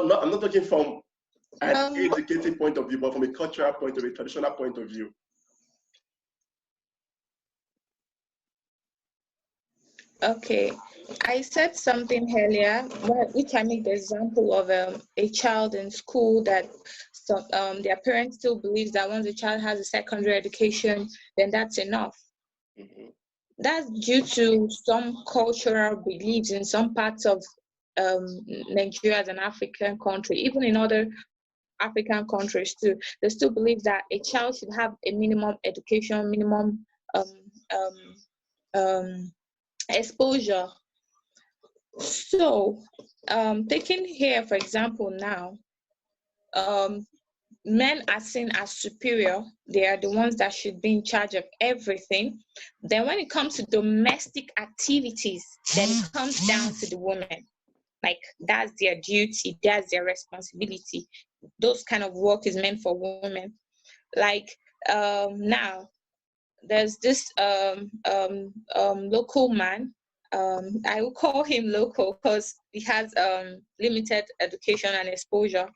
I'm not talking from an educated point of view, but from a cultural point of view, traditional point of view. Okay, I said something earlier, which I made the example of a child in school that their parents still believes that once a child has a secondary education, then that's enough. Mm-hmm. That's due to some cultural beliefs in some parts of Nigeria as an African country, even in other African countries too. They still believe that a child should have a minimum education, minimum exposure. So, taking here, for example, now, men are seen as superior. They are the ones that should be in charge of everything. Then when it comes to domestic activities, then it comes down to the women. Like, that's their duty, that's their responsibility. Those kind of work is meant for women. Like, now, there's this local man. I will call him local because he has limited education and exposure,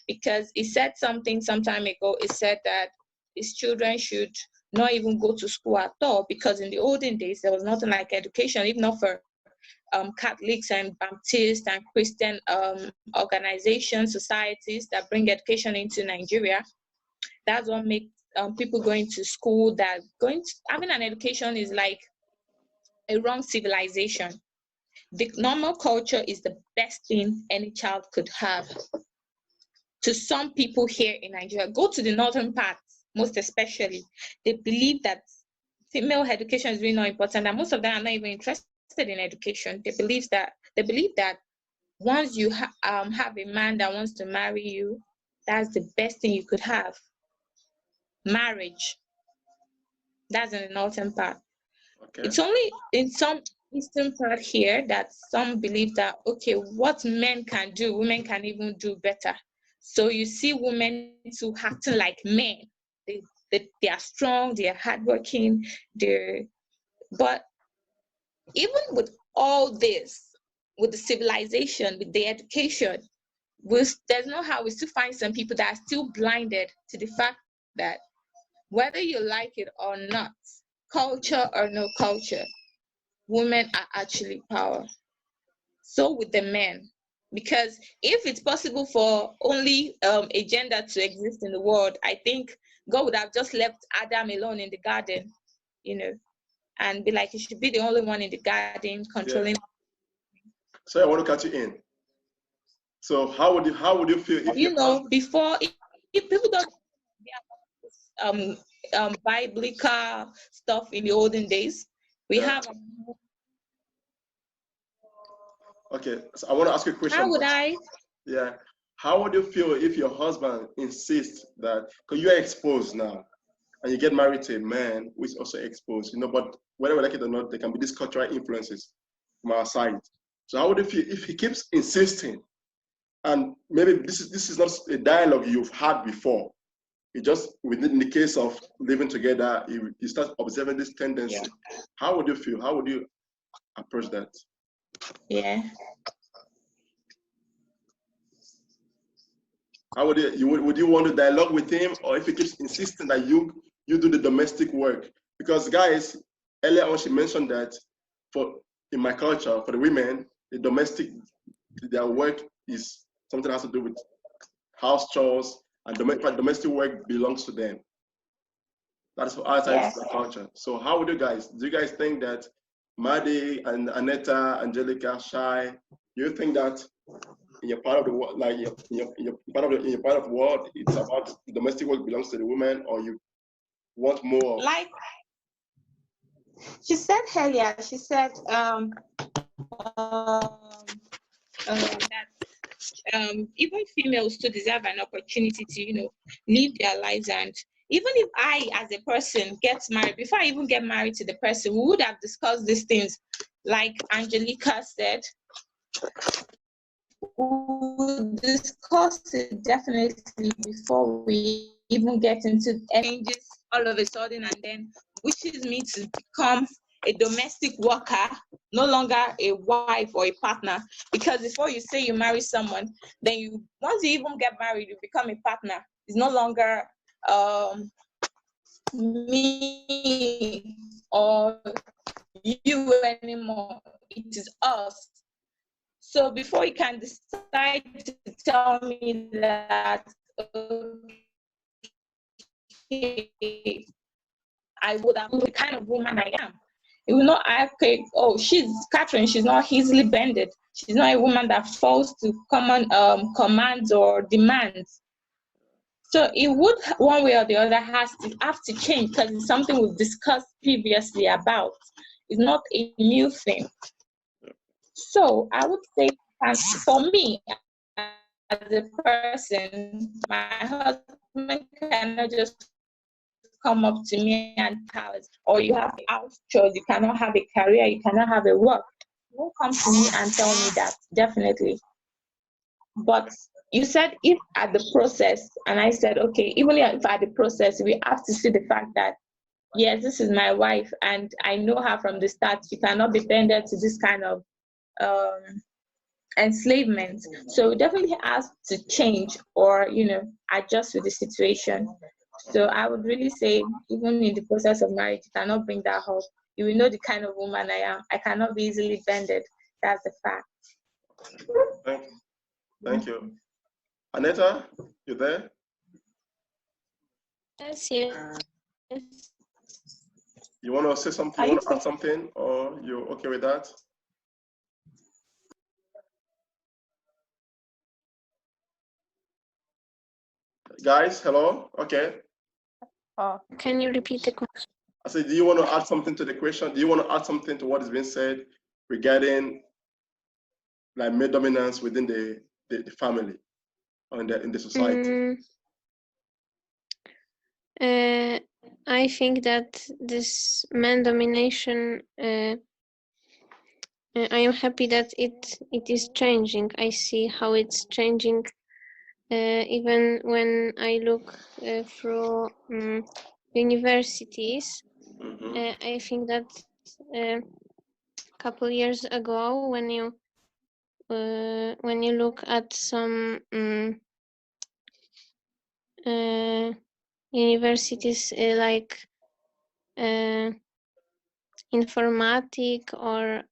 because he said something some time ago. He said that his children should not even go to school at all, because in the olden days there was nothing like education, if not for Catholics and Baptist and Christian organizations, societies that bring education into Nigeria. That's what makes people going to school, that having an education is like a wrong civilization. The normal culture is the best thing any child could have. To some people here in Nigeria, go to the northern parts, most especially, they believe that female education is really not important, and most of them are not even interested in education. They believe that once you have a man that wants to marry you, that's the best thing you could have. Marriage. That's in the northern part. Okay. It's only in some eastern part here that some believe that, okay, what men can do, women can even do better. So you see women too acting like men. They are strong, they are hardworking, but even with all this, with the civilization, with the education, there's no how we still find some people that are still blinded to the fact that whether you like it or not, culture or no culture, women are actually power. So with the men, because if it's possible for only a gender to exist in the world, I think God would have just left Adam alone in the garden, and be like, he should be the only one in the garden controlling. Yeah. So I want to cut you in. So how would you feel if before, if people don't biblical stuff in the olden days, we have. Okay, so I want to ask you a question. How would I? Yeah. How would you feel if your husband insists that, because you're exposed now, and you get married to a man who is also exposed, but whether we like it or not, there can be these cultural influences from our side. So how would you feel if he keeps insisting, and maybe this is not a dialogue you've had before, it just, within the case of living together, you start observing this tendency. Yeah. How would you feel? How would you approach that? Yeah. How would you want to dialogue with him, or if he keeps insisting that you do the domestic work? Because guys, earlier on she mentioned that in my culture, for the women, their work is something that has to do with house chores, and domestic work belongs to them. That's for our side of the culture. So how would do you guys think that Maddie and Aneta, Angelica, Shai, do you think that in your part of the world, like in your part of the world, it's about domestic work belongs to the women, or you want more? Like she said earlier, she said that even females to deserve an opportunity to live their lives. And even if I as a person get married, before I even get married to the person, we would have discussed these things. Like Angelica said, we'll discuss it definitely before we even get into changes all of a sudden, and then wishes me to become a domestic worker no longer a wife or a partner. Because before you say you marry someone, then once you even get married, you become a partner. It's no longer me or you anymore. It is us. So before you can decide to tell me that, okay, I would have the kind of woman I am. It will not, okay, oh, Catherine, she's not easily bended. She's not a woman that falls to common commands or demands. So it would, one way or the other, have to change, because it's something we've discussed previously about. It's not a new thing. So I would say, for me, as a person, my husband cannot just come up to me and tell us, or you have house chores, you cannot have a career, you cannot have a work. He won't come to me and tell me that, definitely. But you said if at the process, and I said, okay, even if at the process, we have to see the fact that, yes, this is my wife, and I know her from the start. She cannot be bended to this kind of enslavement. So we definitely have to change or, adjust with the situation. So I would really say, even in the process of marriage, you cannot bring that up. You will know the kind of woman I am. I cannot be easily bended. That's the fact. Thank you. Aneta, you there? Yes, yes. You want to say something? You want to add something, or you're okay with that? Guys, hello? Okay. Can you repeat the question? I said, do you want to add something to the question? Do you want to add something to what has been said regarding like male dominance within the family or in the society? I think that this man domination, I am happy that it is changing. I see how it's changing. Even when I look through universities, I think that a couple years ago, when you look at some universities like informatic or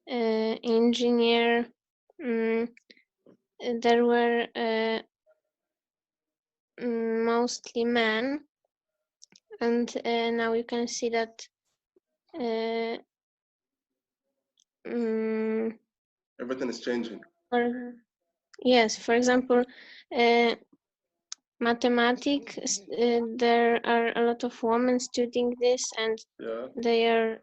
engineer, there were mostly men, and now you can see that Everything is changing. Yes, for example, mathematics, there are a lot of women studying this, and they are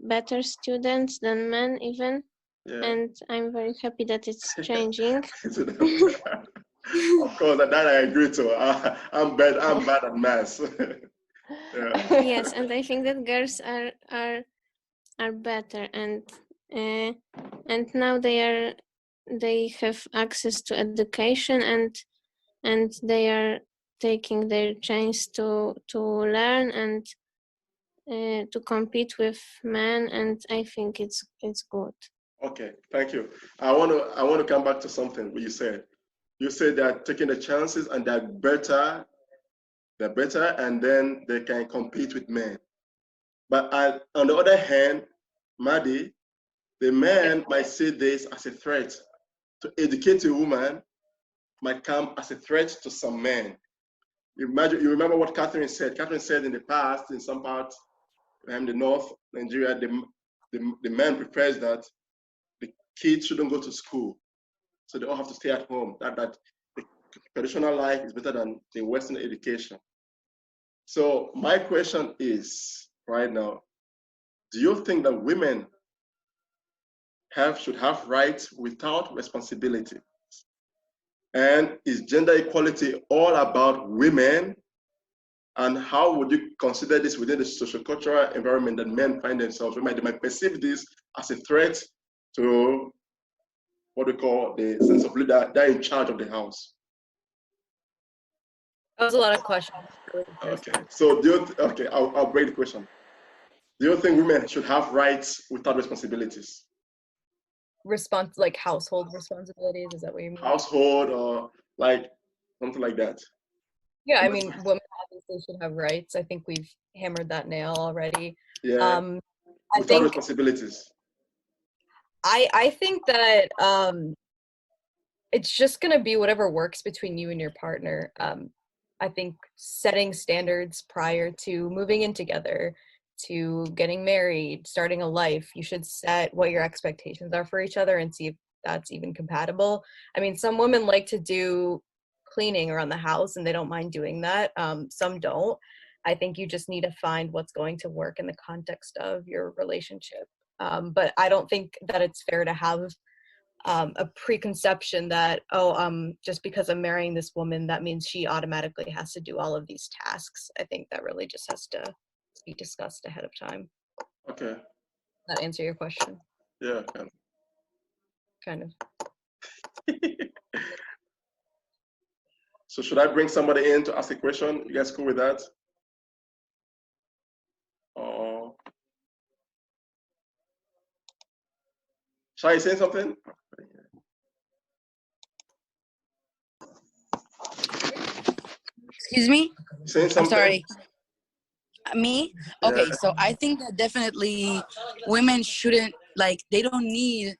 better students than men even. And I'm very happy that it's changing. Of course, that I agree to. I'm bad at maths. Yes, and I think that girls are better, and now they have access to education, and they are taking their chance to learn and to compete with men, and I think it's good. Okay, thank you. I want to come back to something what you said. You said they're taking the chances and they're better, and then they can compete with men. But on the other hand, Maddie, the man might see this as a threat. To educate a woman might come as a threat to some men. You remember what Catherine said? Catherine said in the past, in some parts, in the North Nigeria, the man prefers that the kids shouldn't go to school, so they all have to stay at home. That the traditional life is better than the Western education. So my question is right now, do you think that women should have rights without responsibility? And is gender equality all about women? And how would you consider this within the socio-cultural environment that men find themselves? They might perceive this as a threat to what we call the sense of leader. They're in charge of the house. That was a lot of questions. Okay, so okay, I'll break the question. Do you think women should have rights without responsibilities? Like household responsibilities, is that what you mean? Household or like something like that. Yeah, I mean, women obviously should have rights. I think we've hammered that nail already. Yeah. I Without think responsibilities. I think that it's just gonna be whatever works between you and your partner. I think setting standards prior to moving in together, to getting married, starting a life, you should set what your expectations are for each other and see if that's even compatible. I mean, some women like to do cleaning around the house and they don't mind doing that. Some don't. I think you just need to find what's going to work in the context of your relationship. But I don't think that it's fair to have a preconception that, just because I'm marrying this woman, that means she automatically has to do all of these tasks. I think that really just has to be discussed ahead of time. Okay. Does that answer your question? Yeah. Kind of. So should I bring somebody in to ask a question? You guys cool with that? Or shall I say something? Excuse me? Saying something? I'm sorry. Me? Okay, so I think that definitely women shouldn't, like, they don't need,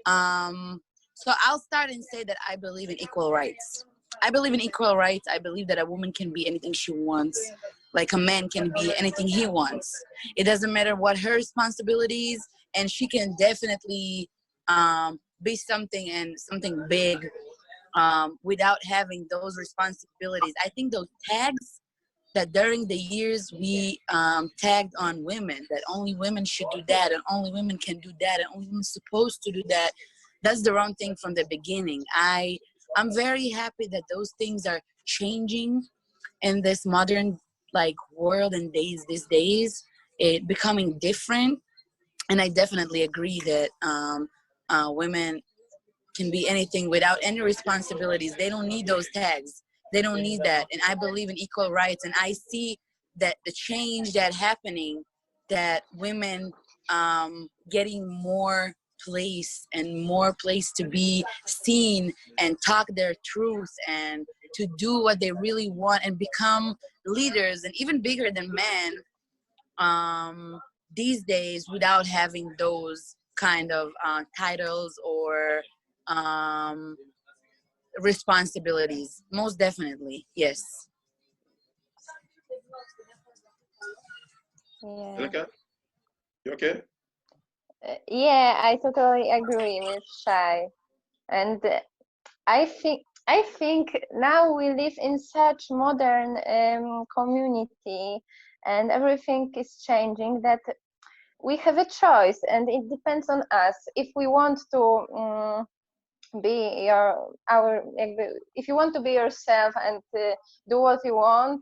so I'll start and say that I believe in equal rights. I believe in equal rights. I believe that a woman can be anything she wants, like a man can be anything he wants. It doesn't matter what her responsibilities, and she can definitely be something big without having those responsibilities. I think those tags that during the years we tagged on women, that only women should do that and only women can do that and only women supposed to do that, that's the wrong thing from the beginning. I'm very happy that those things are changing in this modern like world and these days, it becoming different. And I definitely agree that women can be anything without any responsibilities. They don't need those tags. They don't need that. And I believe in equal rights. And I see that the change that happening, that women getting more place and more place to be seen and talk their truth and to do what they really want and become leaders and even bigger than men these days without having those kind of titles or responsibilities. Most definitely, yes. Yeah. Elika? You okay? Yeah, I totally agree with Shai. And I think now we live in such modern community, and everything is changing, that we have a choice, and it depends on us if we want to be if you want to be yourself and do what you want,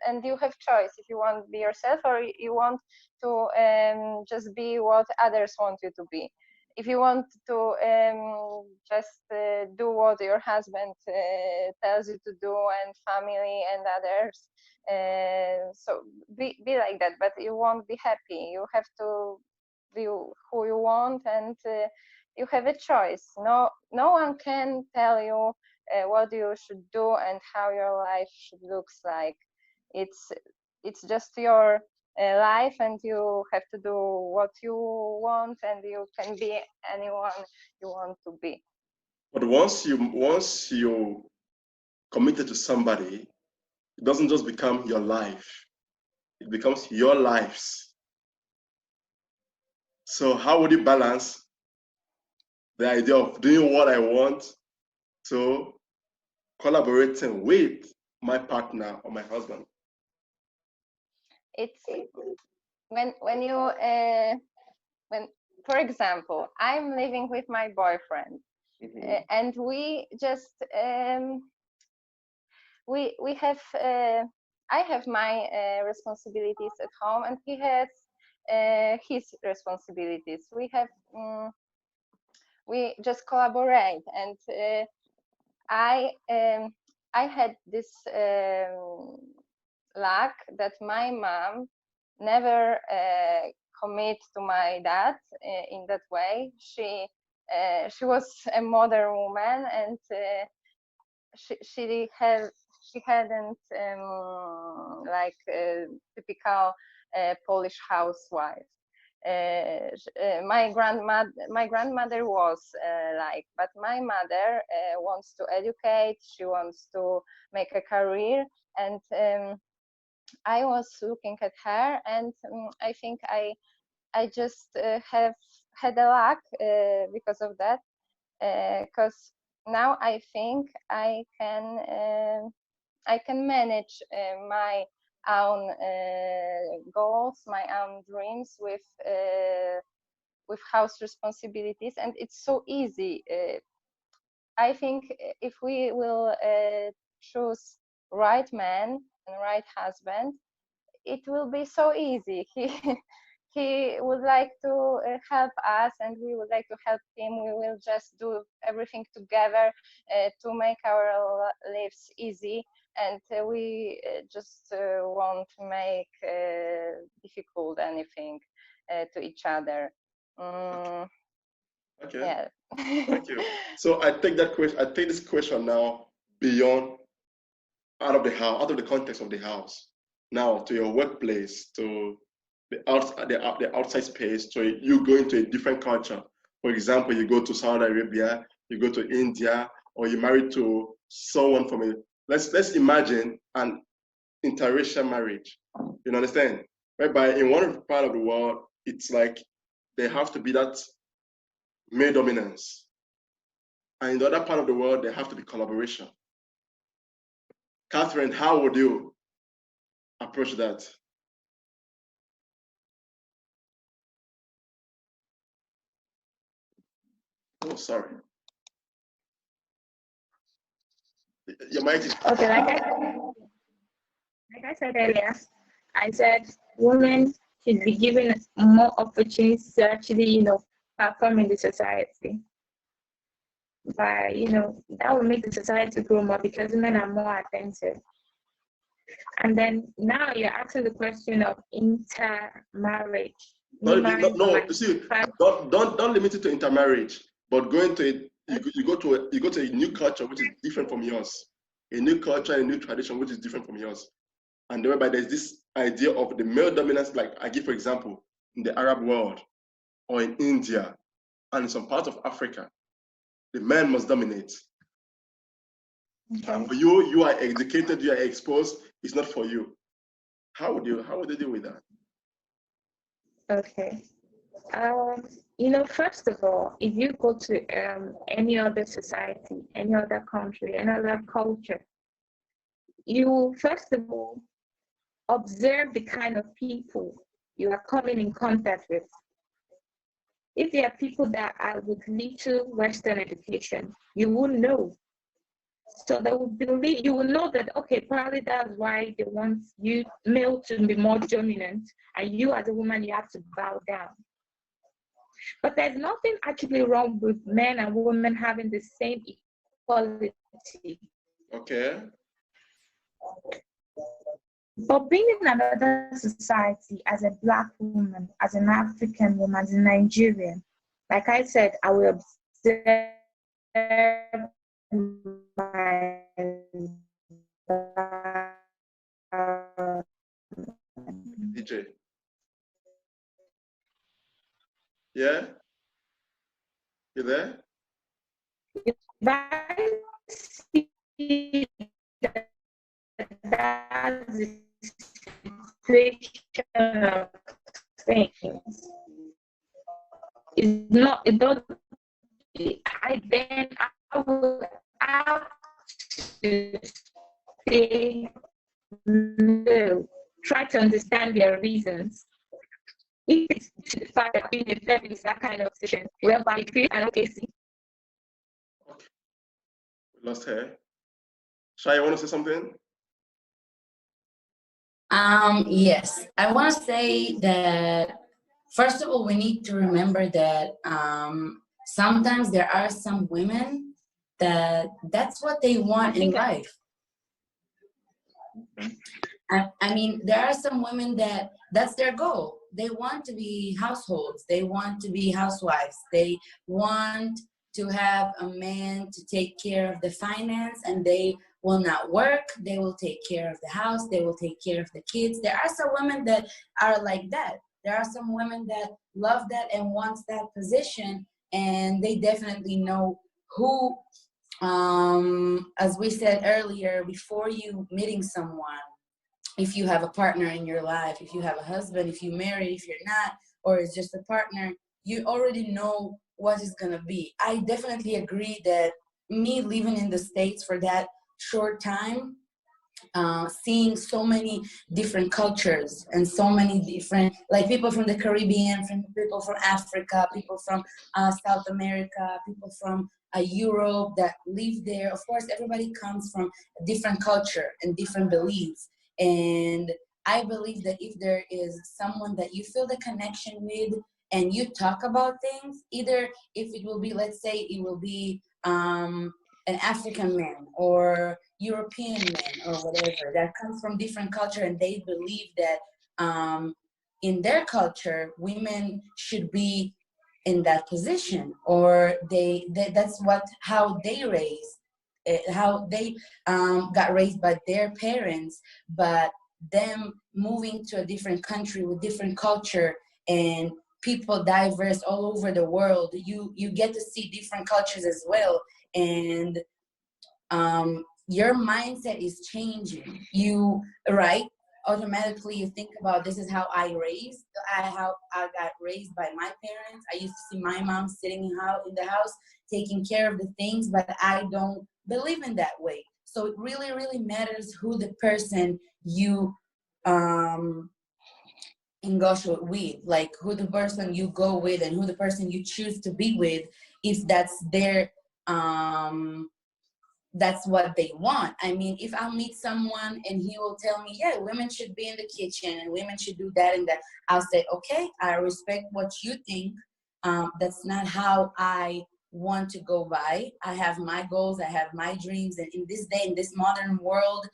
and you have choice if you want to be yourself or you want to just be what others want you to be. If you want to just do what your husband tells you to do, and family and others, so be like that, but you won't be happy. You have to be who you want, and you have a choice. No one can tell you what you should do and how your life should looks like. It's just your life, and you have to do what you want, and you can be anyone you want to be. But once you committed to somebody, it doesn't just become your life. It becomes your lives. So how would you balance the idea of doing what I want to collaborating with my partner or my husband? It's when you when, for example, I'm living with my boyfriend, and we just we have I have my responsibilities at home, and he has his responsibilities. We just collaborate, and I I had this luck that my mom never commit to my dad in that way. She was a modern woman, and she hadn't like typical Polish housewife. My grandmother was like, but my mother wants to educate. She wants to make a career, and I was looking at her, and I think I just have had a luck because of that. Because now I think I can manage my own goals, my own dreams with house responsibilities, and it's so easy. I think if we will choose right man and right husband, it will be so easy. He would like to help us, and we would like to help him. We will just do everything together to make our lives easy, and we just won't make difficult anything to each other. Okay. Yeah. Thank you. So I take that question. I take this question now beyond, out of the house, out of the context of the house, now to your workplace, to the outside space, so you go into a different culture. For example, you go to Saudi Arabia, you go to India, or you marry to someone from a, let's imagine an interracial marriage. You understand? Whereby in one part of the world, it's like there have to be that male dominance. And in the other part of the world, there have to be collaboration. Catherine, how would you approach that? Oh, sorry. Your mic is... Okay, like I said earlier, I said women should be given more opportunities to actually, perform in the society. But, that will make the society grow more because women are more attentive. And then now you're asking the question of intermarriage. No, you see, don't limit it to intermarriage, but going to you go to a new culture which is different from yours, a new culture, a new tradition which is different from yours, and whereby there's this idea of the male dominance. Like I give for example, in the Arab world, or in India, and in some parts of Africa, the man must dominate. Okay. For you are educated, you are exposed. It's not for you. How would you deal with that? Okay. First of all, if you go to any other society, any other country, any other culture, you first of all observe the kind of people you are coming in contact with. If there are people that are with little Western education, you will know. So they will believe, you will know that, okay, probably that's why they want you male to be more dominant, and you as a woman, you have to bow down. But there's nothing actually wrong with men and women having the same equality. Okay. But being in another society as a Black woman, as an African woman, as a Nigerian, like I said, I will observe my DJ. Yeah? You there? If I see that's the situation of things, it's not, it don't, I will have to say no, try to understand their reasons. If it's the fact that being a feminist, that kind of situation, whereby you create an OKC. Okay. We lost her. Shai, you want to say something? Yes, I want to say that first of all, we need to remember that sometimes there are some women that's what they want in life. I mean, there are some women that that's their goal. They want to be households. They want to be housewives. They want to have a man to take care of the finance, and they will not work. They will take care of the house. They will take care of the kids. There are some women that are like that. There are some women that love that and wants that position, and they definitely know who, as we said earlier, before you meeting someone, if you have a partner in your life, if you have a husband, if you're married, if you're not, or it's just a partner, you already know what it's gonna be. I definitely agree that me living in the States for that short time, seeing so many different cultures and so many different, like people from the Caribbean, from people from Africa, people from South America, people from Europe that live there. Of course, everybody comes from a different culture and different beliefs. And I believe that if there is someone that you feel the connection with and you talk about things, either if it will be, let's say it will be an African man or European man or whatever that comes from different culture, and they believe that in their culture women should be in that position, or that's what how they raised, how they got raised by their parents, but them moving to a different country with different culture and people diverse all over the world, you get to see different cultures as well. And your mindset is changing. You, right, automatically you think about, this is how how I got raised by my parents. I used to see my mom sitting in the house taking care of the things, but I don't believe in that way. So it really, really matters who the person you engage with, like who the person you go with and who the person you choose to be with, if that's their that's what they want. I mean, if I meet someone and he will tell me, yeah, women should be in the kitchen and women should do that and that, I'll say, okay, I respect what you think. That's not how I want to go by. I have my goals, I have my dreams. And in this day, in this modern world,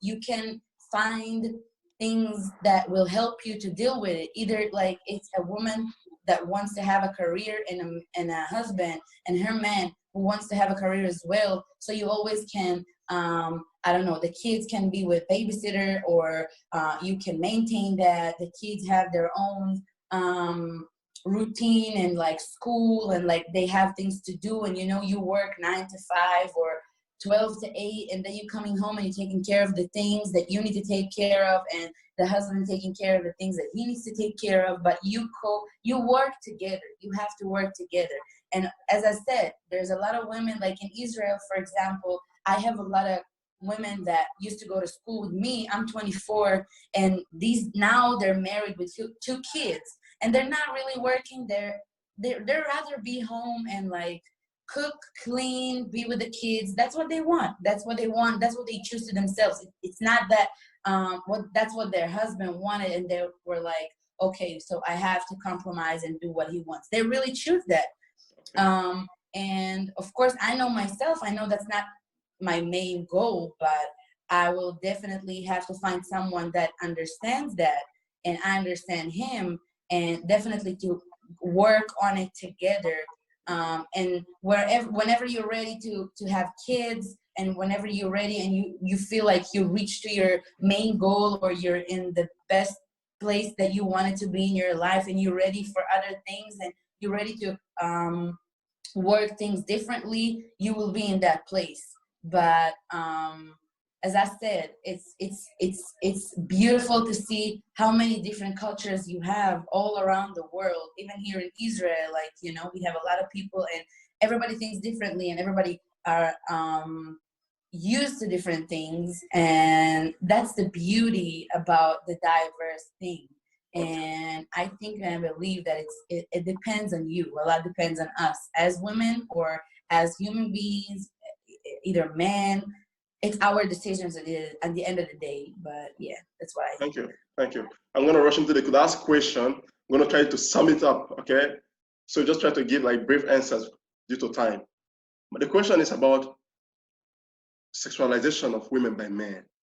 you can find things that will help you to deal with it. Either like it's a woman that wants to have a career and a husband, and her man who wants to have a career as well. So you always can, I don't know, the kids can be with babysitter, or you can maintain that. The kids have their own routine and like school, and like they have things to do, and you work 9 to 5 or 12 to 8, and then you're coming home and you're taking care of the things that you need to take care of, and the husband taking care of the things that he needs to take care of. But you work together. You have to work together. And as I said, there's a lot of women, like in Israel, for example, I have a lot of women that used to go to school with me. I'm 24, and now they're married with two kids, and they're not really working. They'd rather be home and like cook, clean, be with the kids. That's what they want. That's what they want. That's what they choose to themselves. It's not that that's what their husband wanted, and they were like, okay, so I have to compromise and do what he wants. They really choose that. And of course, I know myself, I know that's not my main goal, but I will definitely have to find someone that understands that, and I understand him, and definitely to work on it together. And whenever you're ready to have kids, and whenever you're ready and you feel like you reached to your main goal, or you're in the best place that you wanted to be in your life, and you're ready for other things, and you're ready to work things differently, you will be in that place. But as I said, it's beautiful to see how many different cultures you have all around the world. Even here in Israel, like we have a lot of people, and everybody thinks differently, and everybody are used to different things, and that's the beauty about the diverse thing. And I think and I believe that it depends on you. A lot depends on us as women or as human beings, either men. It's our decisions at the end of the day. But yeah, that's why. Thank you. I'm gonna rush into the last question. I'm gonna try to sum it up, okay? So just try to give like brief answers due to time. But the question is about sexualization of women by men.